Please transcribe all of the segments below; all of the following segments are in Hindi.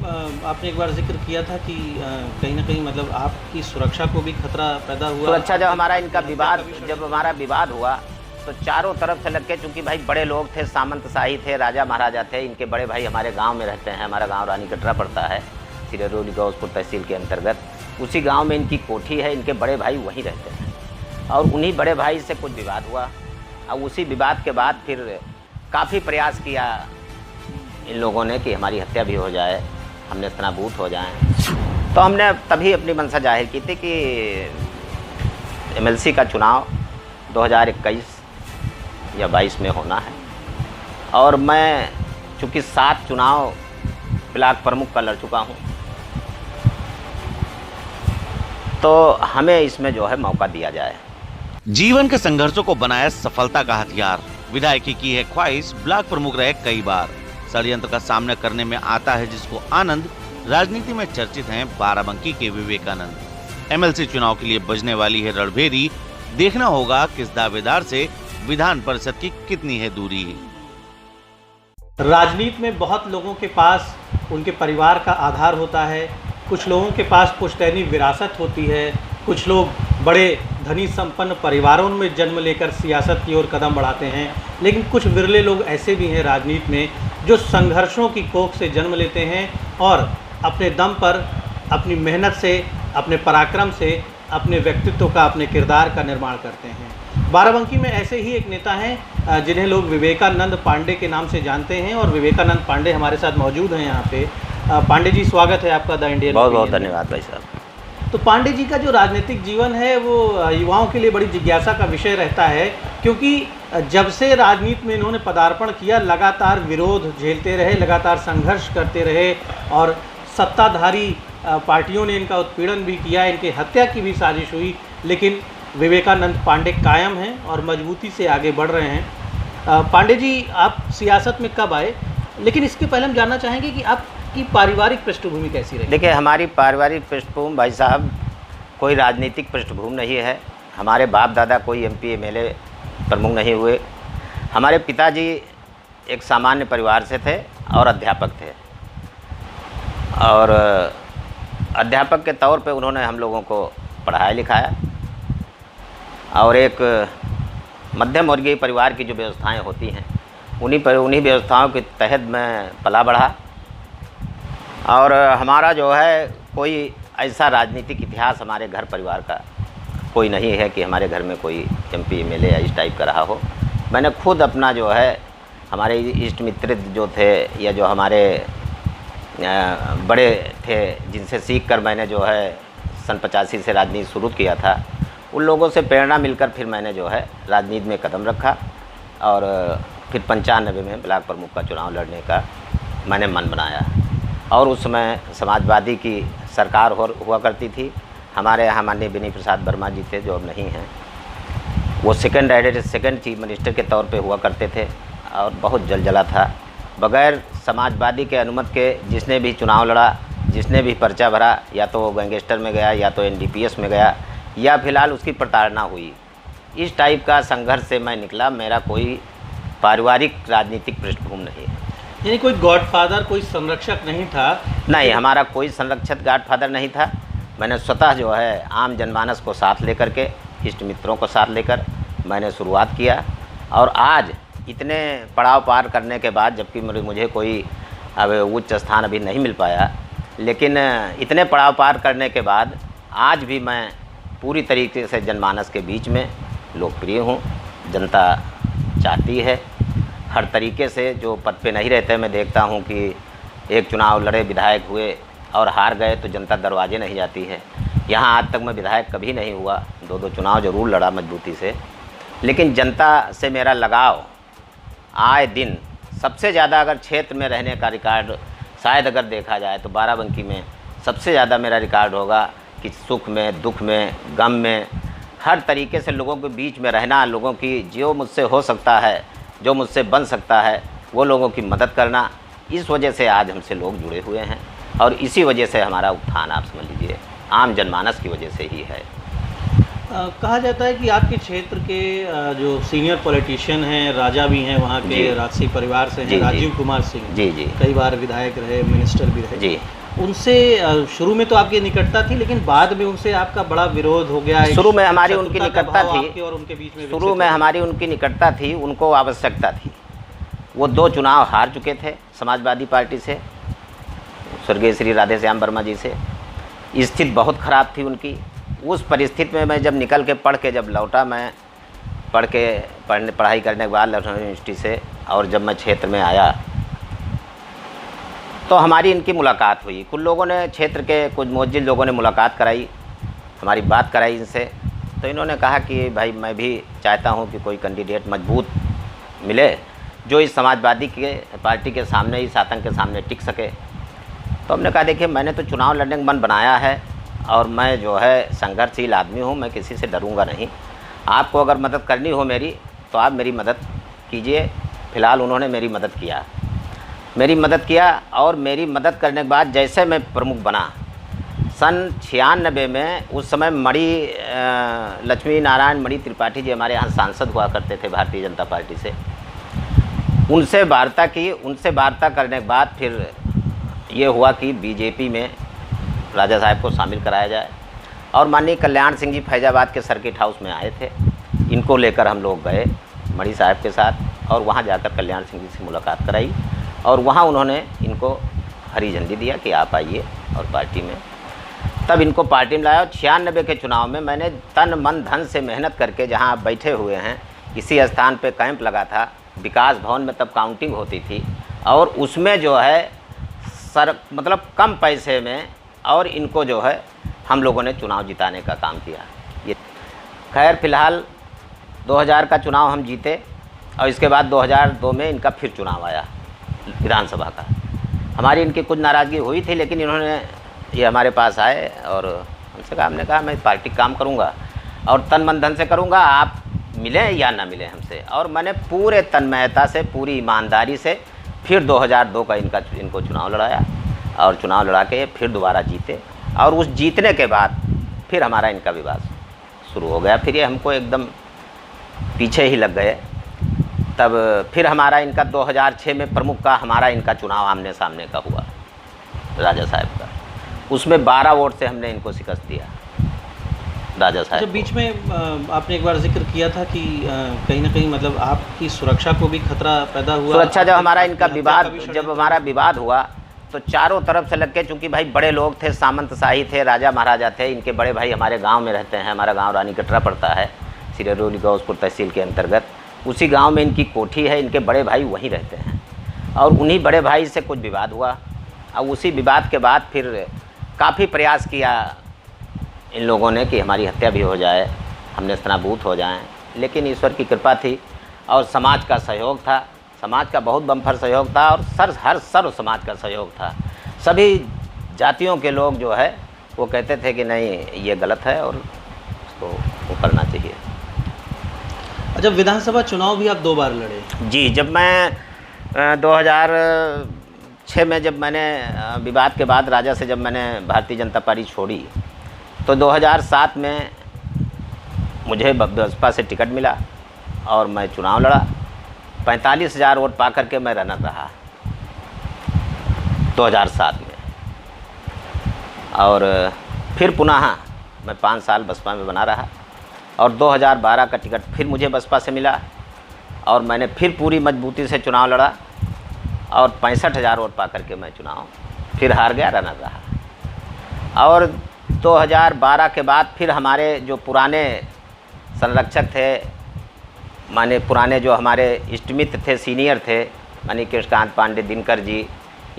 आपने एक बार जिक्र किया था कि कहीं ना कहीं मतलब आपकी सुरक्षा को भी खतरा पैदा हुआ। सुरक्षा जब हमारा इनका विवाद जब हमारा विवाद हुआ तो चारों तरफ से लग के, चूँकि भाई बड़े लोग थे, सामंतशाही थे, राजा महाराजा थे, इनके बड़े भाई हमारे गांव में रहते हैं। हमारा गांव रानी कटरा पड़ता है, सिररौली गौसपुर तहसील के अंतर्गत। उसी गांव में इनकी कोठी है, इनके बड़े भाई वहीं रहते हैं। और उन्हीं बड़े भाई से कुछ विवाद हुआ और उसी विवाद के बाद फिर काफ़ी प्रयास किया इन लोगों ने कि हमारी हत्या भी हो जाए, हम नेस्तनाबूद हो जाएं। तो हमने तभी अपनी मंशा जाहिर की थी कि एमएलसी का चुनाव 2021 या 22 में होना है। और मैं चूँकि 7 चुनाव ब्लॉक प्रमुख का लड़ चुका हूँ, तो हमें इसमें जो है मौका दिया जाए। जीवन के संघर्षों को बनाया सफलता का हथियार। विधायकी की है ख्वाहिश, ब्लॉक प्रमुख रहे कई बार। षड्यंत्र का सामना करने में आता है जिसको आनंद। राजनीति में चर्चित हैं बाराबंकी के विवेकानंद। एमएलसी चुनाव के लिए बजने वाली है रणभेरी। देखना होगा किस दावेदार से विधान परिषद की कितनी है दूरी। राजनीति में बहुत लोगों के पास उनके परिवार का आधार होता है, कुछ लोगों के पास पुश्तैनी विरासत होती है, कुछ लोग बड़े धनी संपन्न परिवारों में जन्म लेकर सियासत की ओर कदम बढ़ाते हैं, लेकिन कुछ विरले लोग ऐसे भी हैं राजनीति में जो संघर्षों की कोख से जन्म लेते हैं और अपने दम पर, अपनी मेहनत से, अपने पराक्रम से, अपने व्यक्तित्व का, अपने किरदार का निर्माण करते हैं। बाराबंकी में ऐसे ही एक नेता हैं जिन्हें लोग विवेकानंद पांडे के नाम से जानते हैं और विवेकानंद पांडे हमारे साथ मौजूद हैं यहाँ पे। पांडे जी, स्वागत है आपका द इंडियन। बहुत बहुत धन्यवाद भाई साहब। तो पांडे जी का जो राजनीतिक जीवन है वो युवाओं के लिए बड़ी जिज्ञासा का विषय रहता है, क्योंकि जब से राजनीति में इन्होंने पदार्पण किया लगातार विरोध झेलते रहे, लगातार संघर्ष करते रहे और सत्ताधारी पार्टियों ने इनका उत्पीड़न भी किया, इनकी हत्या की भी साजिश हुई, लेकिन विवेकानंद पांडे कायम हैं और मजबूती से आगे बढ़ रहे हैं। पांडे जी, आप सियासत में कब आए, लेकिन इसके पहले हम जानना चाहेंगे कि आपकी पारिवारिक पृष्ठभूमि कैसी रही? देखिए, हमारी पारिवारिक पृष्ठभूमि भाई साहब कोई राजनीतिक पृष्ठभूमि नहीं है। हमारे बाप दादा कोई एमपी एमएलए प्रमुख नहीं हुए। हमारे पिताजी एक सामान्य परिवार से थे और अध्यापक थे, और अध्यापक के तौर पे उन्होंने हम लोगों को पढ़ाया लिखाया और एक मध्यम वर्गीय परिवार की जो व्यवस्थाएं होती हैं उन्हीं व्यवस्थाओं के तहत मैं पला बढ़ा। और हमारा जो है कोई ऐसा राजनीतिक इतिहास हमारे घर परिवार का कोई नहीं है कि हमारे घर में कोई एमपी एमएलए या इस टाइप का रहा हो। मैंने खुद अपना जो है, हमारे इष्ट मित्र जो थे या जो हमारे बड़े थे जिनसे सीख कर मैंने जो है सन 85 से राजनीति शुरू किया था, उन लोगों से प्रेरणा मिलकर फिर मैंने जो है राजनीति में कदम रखा और फिर 95 में ब्लॉक प्रमुख का चुनाव लड़ने का मैंने मन बनाया। और उस समय समाजवादी की सरकार हुआ करती थी। हमारे यहाँ माननीय बेनी प्रसाद वर्मा जी थे जो अब नहीं हैं, वो सेकंड चीफ मिनिस्टर के तौर पे हुआ करते थे और बहुत जलजला था। बगैर समाजवादी के अनुमति के जिसने भी चुनाव लड़ा, जिसने भी पर्चा भरा, या तो वो गैंगस्टर में गया या तो एनडीपीएस में गया या फिलहाल उसकी प्रताड़ना हुई। इस टाइप का संघर्ष से मैं निकला। मेरा कोई पारिवारिक राजनीतिक पृष्ठभूमि नहीं है। यानी कोई गॉडफादर, कोई संरक्षक नहीं था? नहीं, हमारा कोई संरक्षक गॉडफादर नहीं था। मैंने स्वतः जो है आम जनमानस को साथ लेकर के, इष्ट मित्रों को साथ लेकर मैंने शुरुआत किया। और आज इतने पड़ाव पार करने के बाद, जबकि मुझे कोई अब उच्च स्थान अभी नहीं मिल पाया, लेकिन इतने पड़ाव पार करने के बाद आज भी मैं पूरी तरीके से जनमानस के बीच में लोकप्रिय हूँ। जनता चाहती है हर तरीके से। जो पद पे नहीं रहते, मैं देखता हूँ कि एक चुनाव लड़े, विधायक हुए और हार गए तो जनता दरवाजे नहीं जाती है। यहाँ आज तक मैं विधायक कभी नहीं हुआ, 2 चुनाव ज़रूर लड़ा मजबूती से, लेकिन जनता से मेरा लगाव आए दिन सबसे ज़्यादा, अगर क्षेत्र में रहने का रिकॉर्ड शायद अगर देखा जाए तो बाराबंकी में सबसे ज़्यादा मेरा रिकॉर्ड होगा कि सुख में, दुख में, गम में, हर तरीके से लोगों के बीच में रहना, लोगों की जो मुझसे हो सकता है, जो मुझसे बन सकता है, वो लोगों की मदद करना। इस वजह से आज हमसे लोग जुड़े हुए हैं और इसी वजह से हमारा उत्थान, आप समझ लीजिए, आम जनमानस की वजह से ही है। कहा जाता है कि आपके क्षेत्र के जो सीनियर पॉलिटिशियन हैं, राजा भी हैं वहाँ के, जी। राजसी परिवार से जी, हैं, जी। राजीव कुमार सिंह, जी जी कई बार विधायक रहे, मिनिस्टर भी रहे। जी। उनसे शुरू में तो आपकी निकटता थी, लेकिन बाद में उनसे आपका बड़ा विरोध हो गया। एक शुरू में हमारी उनकी शत्रुता का निकटता भाव थी। आपके और उनके बीच में शुरू विकसित में हो हमारी उनकी निकटता थी, उनको आवश्यकता थी। वो 2 चुनाव हार चुके थे समाजवादी पार्टी से, स्वर्गीय श्री राधेश्याम वर्मा जी से। स्थिति बहुत ख़राब थी उनकी। उस परिस्थिति में मैं जब निकल के पढ़ के जब लौटा, मैं पढ़ाई करने के बाद लखनऊ यूनिवर्सिटी से, और जब मैं क्षेत्र में आया तो हमारी इनकी मुलाकात हुई। कुछ लोगों ने, क्षेत्र के कुछ मोहज्जिल लोगों ने मुलाकात कराई, हमारी बात कराई इनसे। तो इन्होंने कहा कि भाई मैं भी चाहता हूं कि कोई कैंडिडेट मजबूत मिले जो इस समाजवादी के पार्टी के सामने, इस आतंक के सामने टिक सके। तो हमने कहा देखिए, मैंने तो चुनाव लड़ने का मन बनाया है और मैं जो है संघर्षशील आदमी हूँ, मैं किसी से डरूंगा नहीं। आपको अगर मदद करनी हो मेरी तो आप मेरी मदद कीजिए। फ़िलहाल उन्होंने मेरी मदद किया, और मेरी मदद करने के बाद जैसे मैं प्रमुख बना सन 96 में, उस समय लक्ष्मी नारायण मणि त्रिपाठी जी हमारे यहाँ सांसद हुआ करते थे भारतीय जनता पार्टी से। उनसे वार्ता की, उनसे वार्ता करने के बाद फिर ये हुआ कि बीजेपी में राजा साहब को शामिल कराया जाए। और माननीय कल्याण सिंह जी फैजाबाद के सर्किट हाउस में आए थे, इनको लेकर हम लोग गए मणि साहब के साथ, और वहाँ जाकर कल्याण सिंह जी से मुलाकात कराई, और वहाँ उन्होंने इनको हरी झंडी दिया कि आप आइए और पार्टी में। तब इनको पार्टी में लाया। 96 के चुनाव में मैंने तन मन धन से मेहनत करके, जहाँ आप बैठे हुए हैं इसी स्थान पे कैंप लगा था, विकास भवन में तब काउंटिंग होती थी, और उसमें जो है मतलब कम पैसे में, और इनको जो है हम लोगों ने चुनाव जिताने का काम किया। ये खैर फ़िलहाल 2000 का चुनाव हम जीते, और इसके बाद 2002 में इनका फिर चुनाव आया विधानसभा का। हमारी इनकी कुछ नाराज़गी हुई थी, लेकिन इन्होंने, ये हमारे पास आए और हमसे कहा, हमने कहा मैं पार्टी काम करूंगा और तन मन धन से करूंगा, आप मिलें या ना मिलें हमसे। और मैंने पूरे तन्मयता से, पूरी ईमानदारी से फिर 2002 का इनको चुनाव लड़ाया, और चुनाव लड़ा के फिर दोबारा जीते। और उस जीतने के बाद फिर हमारा इनका विवाद शुरू हो गया। फिर ये हमको एकदम पीछे ही लग गए। तब फिर हमारा इनका 2006 में प्रमुख का हमारा इनका चुनाव आमने सामने का हुआ राजा साहब का। उसमें 12 वोट से हमने इनको शिकस्त दिया राजा साहब। जब बीच में आपने एक बार जिक्र किया था कि कहीं ना कहीं मतलब आपकी सुरक्षा को भी खतरा पैदा हुआ। सुरक्षा जब हमारा इनका विवाद, जब हमारा विवाद हुआ तो चारों तरफ से लग के, चूँकि भाई बड़े लोग थे, सामंतशाही थे, राजा महाराजा थे, इनके बड़े भाई हमारे गांव में रहते हैं। हमारा गांव रानी कटरा पड़ता है, सिररौली गौसपुर तहसील के अंतर्गत। उसी गांव में इनकी कोठी है, इनके बड़े भाई वहीं रहते हैं, और उन्हीं बड़े भाई से कुछ विवाद हुआ। और उसी विवाद के बाद फिर काफ़ी प्रयास किया इन लोगों ने कि हमारी हत्या भी हो जाए, हम नेस्तनाबूद हो जाएं। लेकिन ईश्वर की कृपा थी और समाज का सहयोग था, समाज का बहुत बम्पर सहयोग था, और हर सर्व समाज का सहयोग था। सभी जातियों के लोग जो है वो कहते थे कि नहीं ये गलत है और उसको वो करना चाहिए। अच्छा, विधानसभा चुनाव भी आप 2 बार लड़े? जी, जब मैं 2006 में जब मैंने विवाद के बाद राजा से जब मैंने भारतीय जनता पार्टी छोड़ी, तो 2007 में मुझे बसपा से टिकट मिला और मैं चुनाव लड़ा। 45,000 वोट पा करके मैं रनर रहा 2007 में। और फिर पुनः मैं 5 साल बसपा में बना रहा, और 2012 का टिकट फिर मुझे बसपा से मिला, और मैंने फिर पूरी मजबूती से चुनाव लड़ा, और 65,000 वोट पा करके मैं चुनाव फिर हार गया, रनर रहा। और 2012 के बाद फिर हमारे जो पुराने संरक्षक थे, माने पुराने जो हमारे इष्टमित्र थे, सीनियर थे, माने कृष्णकांत पांडे, दिनकर जी,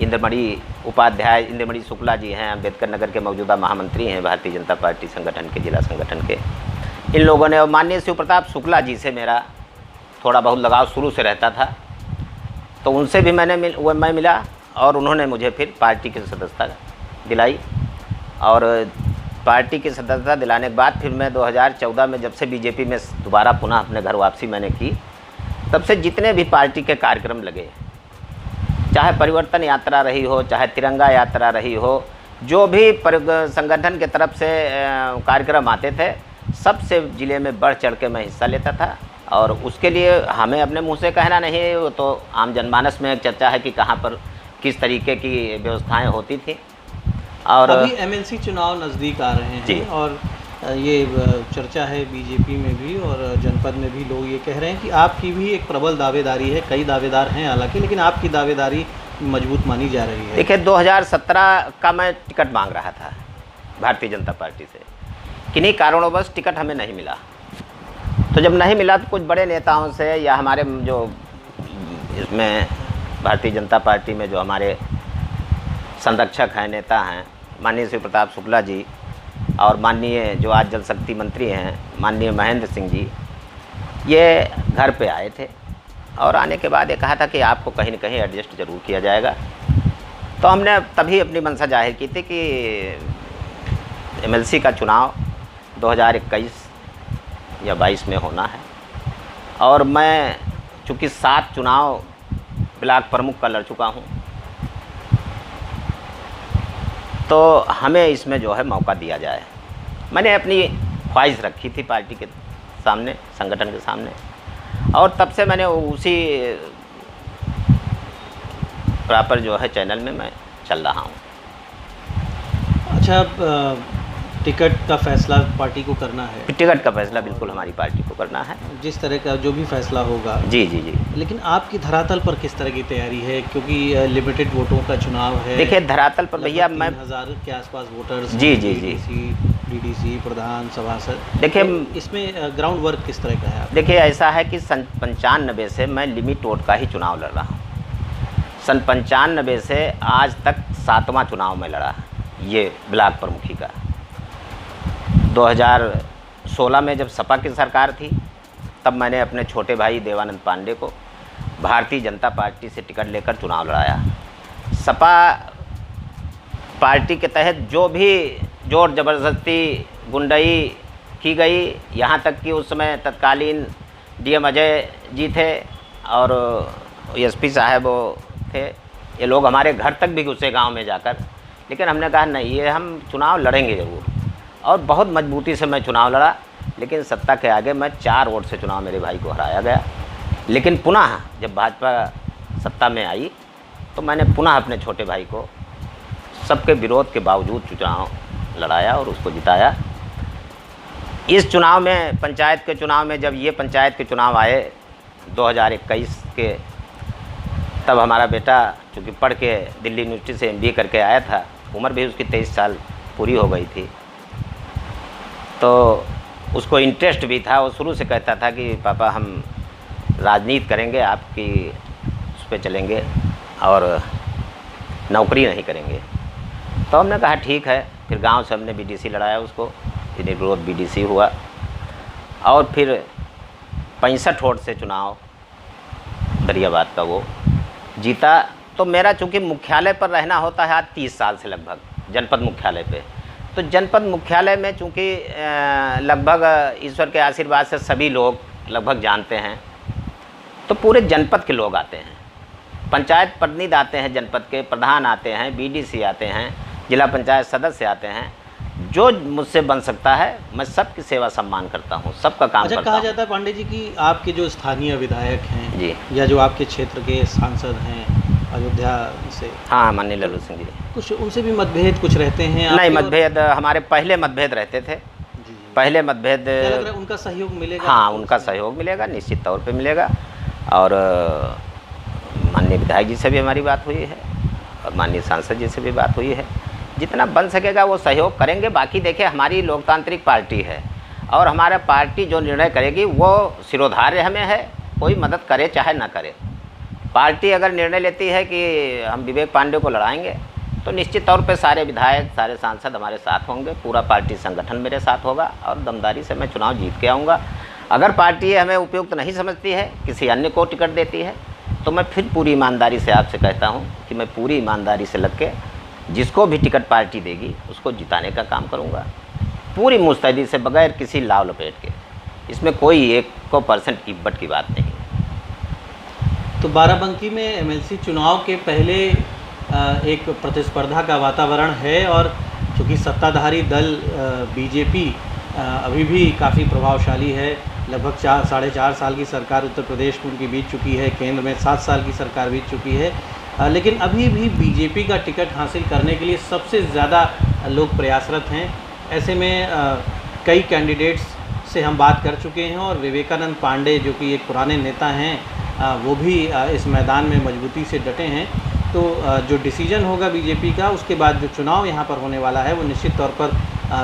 इंद्रमणि उपाध्याय, इंद्रमणि शुक्ला जी हैं, अम्बेडकर नगर के मौजूदा महामंत्री हैं भारतीय जनता पार्टी संगठन के, जिला संगठन के। इन लोगों ने, और माननीय शिव प्रताप शुक्ला जी से मेरा थोड़ा बहुत लगाव शुरू से रहता था, तो उनसे भी मैं मिला, और उन्होंने मुझे फिर पार्टी की सदस्यता दिलाई। और पार्टी की सदस्यता दिलाने के बाद फिर मैं 2014 में जब से बीजेपी में दोबारा पुनः अपने घर वापसी मैंने की, तब से जितने भी पार्टी के कार्यक्रम लगे, चाहे परिवर्तन यात्रा रही हो, चाहे तिरंगा यात्रा रही हो, जो भी संगठन के तरफ से कार्यक्रम आते थे, सबसे ज़िले में बढ़ चढ़ के मैं हिस्सा लेता था। और उसके लिए हमें अपने मुंह से कहना नहीं है, वो तो आम जनमानस में एक चर्चा है कि कहाँ पर किस तरीके की व्यवस्थाएं होती थी। और अभी एमएलसी चुनाव नज़दीक आ रहे जी। हैं और ये चर्चा है बीजेपी में भी और जनपद में भी, लोग ये कह रहे हैं कि आपकी भी एक प्रबल दावेदारी है। कई दावेदार हैं हालांकि, लेकिन आपकी दावेदारी मजबूत मानी जा रही है। देखिए 2017 का मैं टिकट मांग रहा था भारतीय जनता पार्टी से, किन्हीं कारणों टिकट हमें नहीं मिला। तो जब नहीं मिला तो कुछ बड़े नेताओं से या हमारे जो इसमें भारतीय जनता पार्टी में जो हमारे संरक्षक हैं, नेता हैं, माननीय श्री प्रताप शुक्ला जी और माननीय जो आज जल शक्ति मंत्री हैं माननीय महेंद्र सिंह जी, ये घर पे आए थे और आने के बाद ये कहा था कि आपको कहीं न कहीं एडजस्ट ज़रूर किया जाएगा। तो हमने तभी अपनी मंशा जाहिर की थी कि एमएलसी का चुनाव 2021 या 22 में होना है और मैं चूँकि 7 चुनाव ब्लॉक प्रमुख का लड़ चुका हूँ, तो हमें इसमें जो है मौका दिया जाए। मैंने अपनी ख्वाहिश रखी थी पार्टी के सामने, संगठन के सामने, और तब से मैंने उसी प्रॉपर जो है चैनल में मैं चल रहा हूँ। अच्छा, टिकट का फैसला पार्टी को करना है? टिकट का फैसला बिल्कुल हमारी पार्टी को करना है, जिस तरह का जो भी फैसला होगा। जी जी जी। लेकिन आपकी धरातल पर किस तरह की तैयारी है, क्योंकि लिमिटेड वोटों का चुनाव है? देखिए धरातल पर भैया मैं 3000 के आसपास वोटर्स, जी जी जी, डीडीसी प्रधान सभासद, देखिए तो इसमें ग्राउंड वर्क किस तरह का है? देखिए ऐसा है कि सन 95 से मैं लिमिट वोट का ही चुनाव लड़ रहा हूँ। सन 95 से आज तक 7वां चुनाव में लड़ा, ये ब्लॉक प्रमुखी का। 2016 में जब सपा की सरकार थी तब मैंने अपने छोटे भाई देवानंद पांडे को भारतीय जनता पार्टी से टिकट लेकर चुनाव लड़ाया। सपा पार्टी के तहत जो भी जोर ज़बरदस्ती गुंडाई की गई, यहाँ तक कि उस समय तत्कालीन डीएम अजय जी थे और एसपी साहब वो थे, ये लोग हमारे घर तक भी घुसे गांव में जाकर। लेकिन हमने कहा नहीं, ये हम चुनाव लड़ेंगे ज़रूर, और बहुत मजबूती से मैं चुनाव लड़ा। लेकिन सत्ता के आगे मैं 4 वोट से चुनाव मेरे भाई को हराया गया। लेकिन पुनः जब भाजपा सत्ता में आई तो मैंने पुनः अपने छोटे भाई को सबके विरोध के बावजूद चुनाव लड़ाया और उसको जिताया। इस चुनाव में, पंचायत के चुनाव में, जब ये पंचायत के चुनाव आए 2021 के, तब हमारा बेटा चूँकि पढ़ के दिल्ली यूनिवर्सिटी से MBA करके आया था, उम्र भी उसकी 23 साल पूरी हो गई थी, तो उसको इंटरेस्ट भी था। वो शुरू से कहता था कि पापा हम राजनीति करेंगे, आपकी उस पर चलेंगे और नौकरी नहीं करेंगे। तो हमने कहा ठीक है। फिर गांव से हमने BDC लड़ाया उसको, निर्विरोध BDC हुआ और फिर 65 वोट से चुनाव दरियाबाद का वो जीता। तो मेरा चूँकि मुख्यालय पर रहना होता है आज 30 साल से लगभग, जनपद मुख्यालय पे, तो जनपद मुख्यालय में चूँकि लगभग ईश्वर के आशीर्वाद से सभी लोग लगभग जानते हैं, तो पूरे जनपद के लोग आते हैं, पंचायत प्रतिनिधि आते हैं, जनपद के प्रधान आते हैं, BDC आते हैं, जिला पंचायत सदस्य आते हैं। जो मुझसे बन सकता है मैं सबकी सेवा सम्मान करता हूँ, सबका काम करता हूँ। कहा जाता है पांडे जी कि आपके जो स्थानीय विधायक हैं जी, या जो आपके क्षेत्र के सांसद हैं अयोध्या से, हाँ माननीय लल्लू सिंह जी, कुछ उनसे भी मतभेद कुछ रहते हैं? नहीं, मतभेद हमारे पहले मतभेद रहते थे। पहले मतभेद, क्या लग रहा है उनका सहयोग मिलेगा? हाँ उनका सहयोग मिलेगा, निश्चित तौर पे मिलेगा। और माननीय विधायक जी से भी हमारी बात हुई है और माननीय सांसद जी से भी बात हुई है। जितना बन सकेगा वो सहयोग करेंगे। बाकी देखिए हमारी लोकतांत्रिक पार्टी है और हमारा पार्टी जो निर्णय करेगी वो सिरोधार्य हमें है, कोई मदद करे चाहे ना करे। पार्टी अगर निर्णय लेती है कि हम विवेक पांडे को लड़ाएंगे तो निश्चित तौर पे सारे विधायक, सारे सांसद हमारे साथ होंगे, पूरा पार्टी संगठन मेरे साथ होगा और दमदारी से मैं चुनाव जीत के आऊँगा। अगर पार्टी हमें उपयुक्त नहीं समझती है, किसी अन्य को टिकट देती है, तो मैं फिर पूरी ईमानदारी से आपसे कहता हूँ कि मैं पूरी ईमानदारी से लग के जिसको भी टिकट पार्टी देगी उसको जिताने का काम करूँगा, पूरी मुस्तैदी से, बगैर किसी लाव लपेट के। इसमें कोई 1% इब्बत की बात नहीं। तो बाराबंकी में एमएलसी चुनाव के पहले एक प्रतिस्पर्धा का वातावरण है और चूँकि सत्ताधारी दल बीजेपी अभी भी काफ़ी प्रभावशाली है। लगभग 4 साढ़े 4 साल की सरकार उत्तर प्रदेश में उनकी बीत चुकी है, केंद्र में 7 साल की सरकार बीत चुकी है, लेकिन अभी भी बीजेपी का टिकट हासिल करने के लिए सबसे ज़्यादा लोग प्रयासरत हैं। ऐसे में कई कैंडिडेट्स से हम बात कर चुके हैं और विवेकानंद पांडे जो कि एक पुराने नेता हैं, वो भी इस मैदान में मजबूती से डटे हैं। तो जो डिसीजन होगा बीजेपी का, उसके बाद जो चुनाव यहाँ पर होने वाला है वो निश्चित तौर पर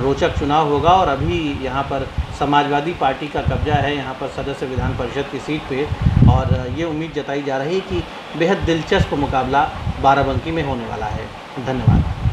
रोचक चुनाव होगा। और अभी यहाँ पर समाजवादी पार्टी का कब्जा है यहाँ पर सदस्य विधान परिषद की सीट पे, और ये उम्मीद जताई जा रही है कि बेहद दिलचस्प मुकाबला बाराबंकी में होने वाला है। धन्यवाद।